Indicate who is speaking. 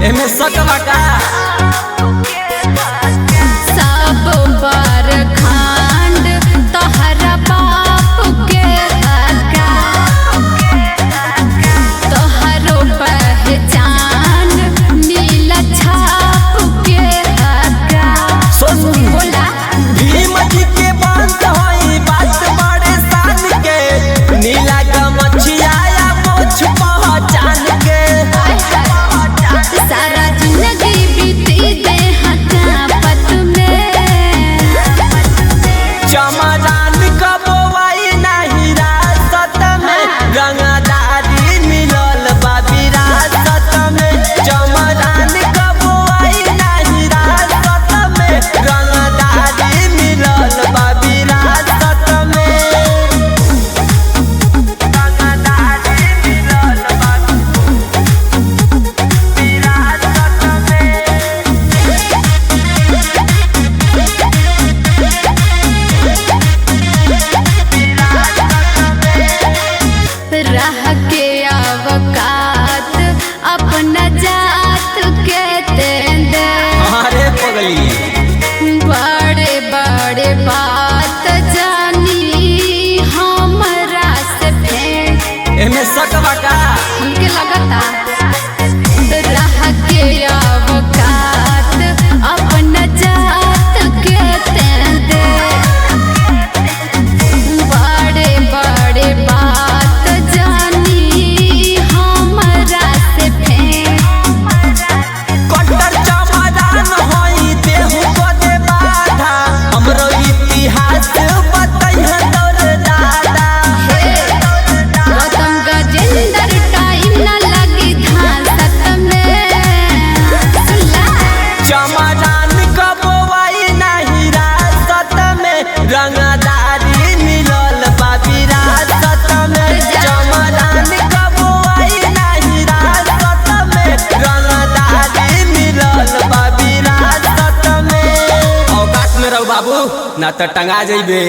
Speaker 1: एमे सकवा का
Speaker 2: सब बार खांड तोहरा बाप के हका तोहरो पहचान नीला छाप के हका बोला
Speaker 1: भीम जी के बात होई बात बड़े शान के नीला गमछिया या मोछ पहचान के
Speaker 2: सारा जिंदगी बीती दे हकापत में
Speaker 1: चमरान कबोई नहीं रासत में रंगदारी मिलल बा विरासत में चमरान कबोई नहीं रासत में रंगदारी मिलल बा विरासत में रंगदारी मिलल बा
Speaker 2: रह के अवकात अपना जात के तेंदे
Speaker 1: अरे पगली
Speaker 2: बड़े बड़े बात जानी हमरा से फेंक
Speaker 1: एमे सकवा का
Speaker 2: हमके लगता रह के अवकात अपना जात के तेंदे बड़े बड़े बात जानी हमरा से फेंक
Speaker 1: कट्टर चमरान होई देहु को दे बाधा हमरो इतिहास बताइए दौर दादा
Speaker 2: गौतम गजेंद्र टाइम न लगी धांसत में
Speaker 1: चमरान कबोई नहीं रासत में रंगदारी मिलल बा विरासत में चमरान कबोई नहीं रासत में रंगदारी मिलल बा विरासत में औकात में रहो बाबू ना तो टंगा जइबे।